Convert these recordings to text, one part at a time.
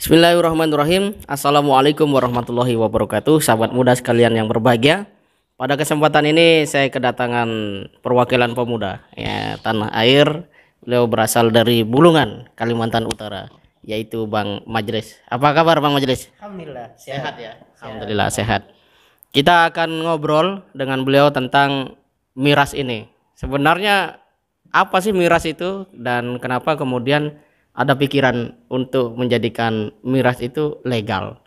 Bismillahirrahmanirrahim. Assalamualaikum warahmatullahi wabarakatuh. Sahabat muda sekalian yang berbahagia. Pada kesempatan ini saya kedatangan perwakilan pemuda ya, tanah air. Beliau berasal dari Bulungan, Kalimantan Utara, yaitu Bang Majlis. Apa kabar Bang Majlis? Alhamdulillah Sehat ya. Alhamdulillah sehat. Kita akan ngobrol dengan beliau tentang miras ini. Sebenarnya apa sih miras itu dan kenapa kemudian ada pikiran untuk menjadikan miras itu legal,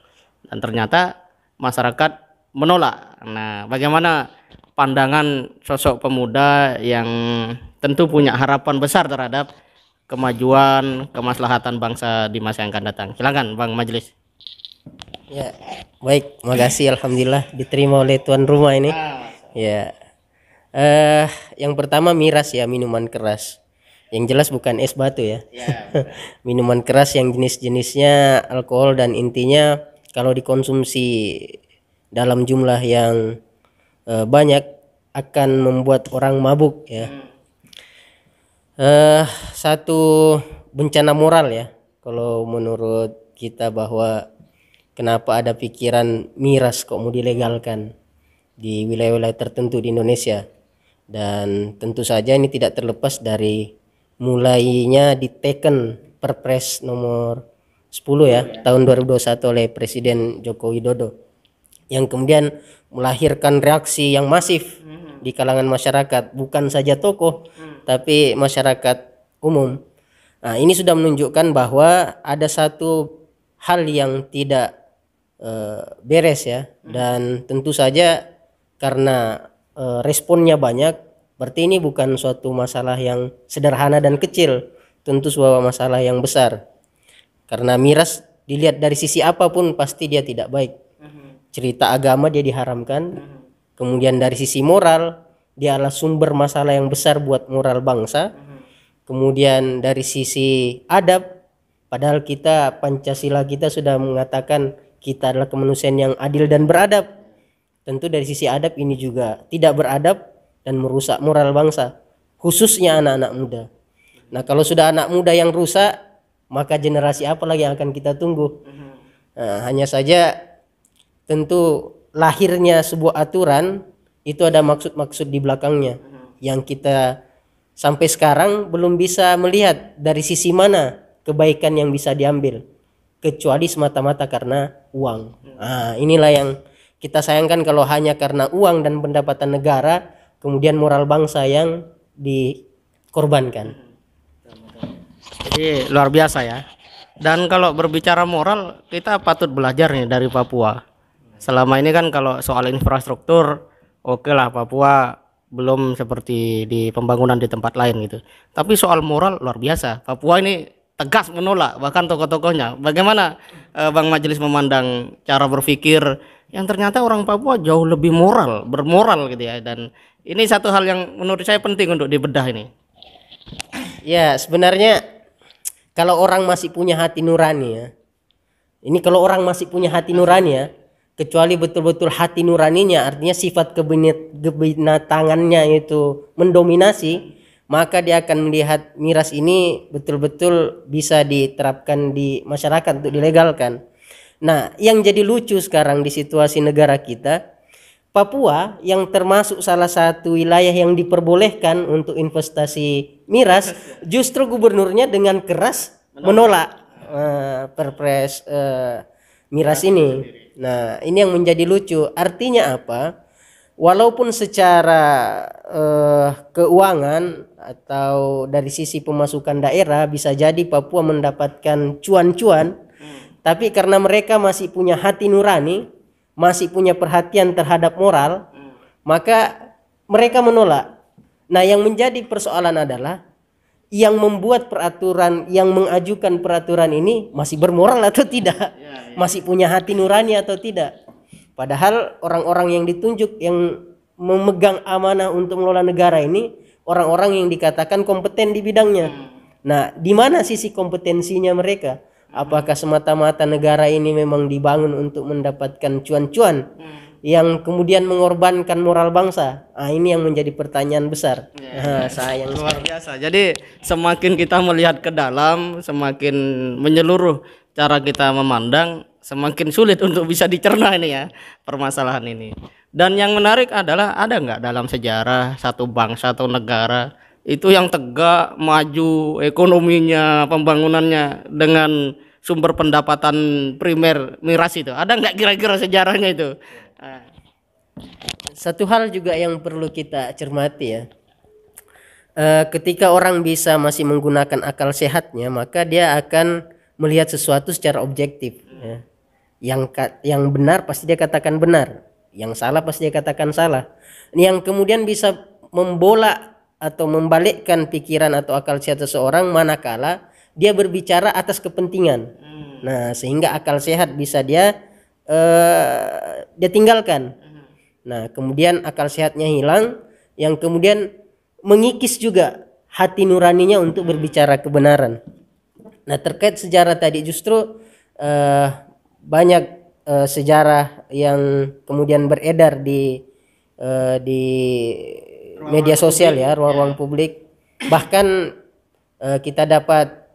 dan ternyata masyarakat menolak. Nah, bagaimana pandangan sosok pemuda yang tentu punya harapan besar terhadap kemajuan kemaslahatan bangsa di masa yang akan datang? Silakan Bang Majlis. Ya, baik, makasih. Alhamdulillah diterima oleh tuan rumah ini. Ya, yang pertama miras ya, minuman keras. Yang jelas bukan es batu ya. Minuman keras yang jenis-jenisnya alkohol dan intinya kalau dikonsumsi dalam jumlah yang banyak akan membuat orang mabuk ya. Satu bencana moral ya kalau menurut kita, bahwa kenapa ada pikiran miras kok mau dilegalkan di wilayah-wilayah tertentu di Indonesia. Dan tentu saja ini tidak terlepas dari mulainya diteken Perpres nomor 10 ya tahun 2021 oleh Presiden Joko Widodo, yang kemudian melahirkan reaksi yang masif di kalangan masyarakat, bukan saja tokoh tapi masyarakat umum. Nah, ini sudah menunjukkan bahwa ada satu hal yang tidak beres ya, dan tentu saja karena responnya banyak, berarti ini bukan suatu masalah yang sederhana dan kecil, tentu sebuah masalah yang besar. Karena miras dilihat dari sisi apapun pasti dia tidak baik. Cerita agama dia diharamkan, kemudian dari sisi moral dia adalah sumber masalah yang besar buat moral bangsa. Kemudian dari sisi adab, padahal kita Pancasila kita sudah mengatakan kita adalah kemanusiaan yang adil dan beradab. Tentu dari sisi adab ini juga tidak beradab dan merusak moral bangsa, khususnya anak-anak muda. Nah, kalau sudah anak muda yang rusak, maka generasi apa lagi yang akan kita tunggu? Nah, hanya saja tentu lahirnya sebuah aturan itu ada maksud-maksud di belakangnya yang kita sampai sekarang belum bisa melihat dari sisi mana kebaikan yang bisa diambil, kecuali semata-mata karena uang. Nah, inilah yang kita sayangkan, kalau hanya karena uang dan pendapatan negara kemudian moral bangsa yang dikorbankan. Jadi luar biasa ya. Dan kalau berbicara moral, kita patut belajar nih dari Papua. Selama ini kan kalau soal infrastruktur, oke lah, Papua belum seperti di pembangunan di tempat lain gitu. Tapi soal moral luar biasa. Papua ini tegas menolak, bahkan tokoh-tokohnya. Bagaimana Bang Majlis memandang cara berpikir yang ternyata orang Papua jauh lebih bermoral gitu ya, dan ini satu hal yang menurut saya penting untuk dibedah ini. Ya, sebenarnya kalau orang masih punya hati nurani ya. Ini kalau orang masih punya hati nurani ya, kecuali betul-betul hati nuraninya, artinya sifat kebinatangannya itu mendominasi, maka dia akan melihat miras ini betul-betul bisa diterapkan di masyarakat untuk dilegalkan. Nah, yang jadi lucu sekarang di situasi negara kita, Papua yang termasuk salah satu wilayah yang diperbolehkan untuk investasi miras, justru gubernurnya dengan keras menolak Perpres miras ini. Nah, ini yang menjadi lucu. Artinya apa? Walaupun secara keuangan atau dari sisi pemasukan daerah bisa jadi Papua mendapatkan cuan-cuan, tapi karena mereka masih punya hati nurani, masih punya perhatian terhadap moral, maka mereka menolak. Nah, yang menjadi persoalan adalah yang membuat peraturan, yang mengajukan peraturan ini masih bermoral atau tidak, masih punya hati nurani atau tidak. Padahal orang-orang yang ditunjuk yang memegang amanah untuk mengelola negara ini orang-orang yang dikatakan kompeten di bidangnya. Nah, di mana sisi kompetensinya mereka? Apakah semata-mata negara ini memang dibangun untuk mendapatkan cuan-cuan yang kemudian mengorbankan moral bangsa? Nah, ini yang menjadi pertanyaan besar. Sayang luar biasa. Jadi semakin kita melihat ke dalam, semakin menyeluruh, cara kita memandang, semakin sulit untuk bisa dicerna ini ya permasalahan ini. Dan yang menarik adalah ada nggak dalam sejarah satu bangsa atau negara itu yang tegak, maju ekonominya, pembangunannya dengan sumber pendapatan primer miras itu? Ada nggak kira-kira sejarahnya itu? Satu hal juga yang perlu kita cermati ya, ketika orang bisa masih menggunakan akal sehatnya, maka dia akan melihat sesuatu secara objektif ya. Yang benar pasti dia katakan benar, yang salah pasti dia katakan salah. Yang kemudian bisa membolak atau membalikkan pikiran atau akal sehat seseorang manakala dia berbicara atas kepentingan. Nah, sehingga akal sehat bisa dia tinggalkan. Nah, kemudian akal sehatnya hilang, yang kemudian mengikis juga hati nuraninya untuk berbicara kebenaran. Nah, terkait sejarah tadi justru banyak sejarah yang kemudian beredar di media sosial ya, ruang-ruang publik. Bahkan kita dapat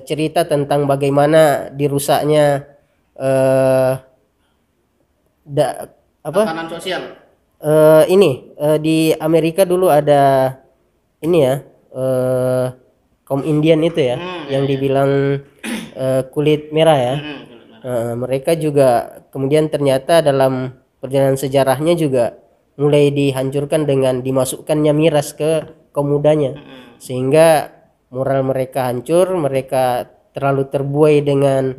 cerita tentang bagaimana dirusaknya tekanan sosial. Di Amerika dulu ada ini ya, kaum Indian itu ya, yang dibilang kulit merah ya. Mereka juga kemudian ternyata dalam perjalanan sejarahnya juga mulai dihancurkan dengan dimasukkannya miras ke kaum mudanya, sehingga moral mereka hancur, mereka terlalu terbuai dengan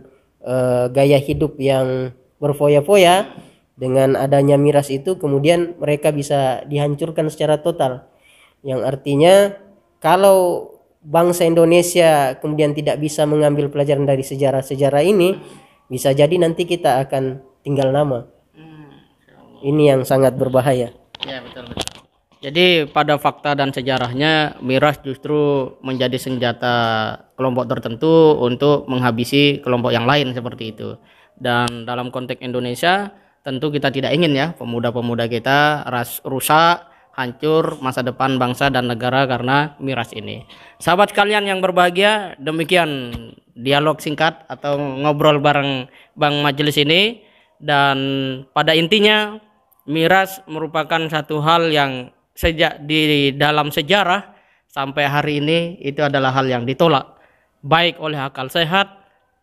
gaya hidup yang berfoya-foya. Dengan adanya miras itu kemudian mereka bisa dihancurkan secara total, yang artinya kalau bangsa Indonesia kemudian tidak bisa mengambil pelajaran dari sejarah-sejarah ini, bisa jadi nanti kita akan tinggal nama. Ini yang sangat berbahaya. Ya, betul. Jadi pada fakta dan sejarahnya miras justru menjadi senjata kelompok tertentu untuk menghabisi kelompok yang lain seperti itu. Dan dalam konteks Indonesia tentu kita tidak ingin ya pemuda-pemuda kita rusak, hancur masa depan bangsa dan negara karena miras ini. Sahabat kalian yang berbahagia, demikian dialog singkat atau ngobrol bareng Bang Majelis ini. Dan pada intinya miras merupakan satu hal yang sejak di dalam sejarah sampai hari ini itu adalah hal yang ditolak baik oleh akal sehat,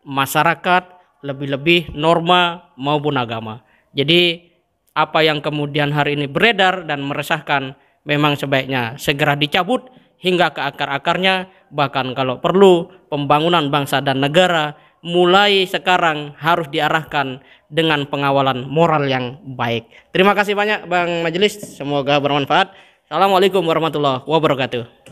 masyarakat, lebih-lebih norma maupun agama. Jadi apa yang kemudian hari ini beredar dan meresahkan memang sebaiknya segera dicabut hingga ke akar-akarnya. Bahkan kalau perlu pembangunan bangsa dan negara mulai sekarang harus diarahkan dengan pengawalan moral yang baik. Terima kasih banyak Bang Majelis, semoga bermanfaat. Assalamualaikum warahmatullahi wabarakatuh.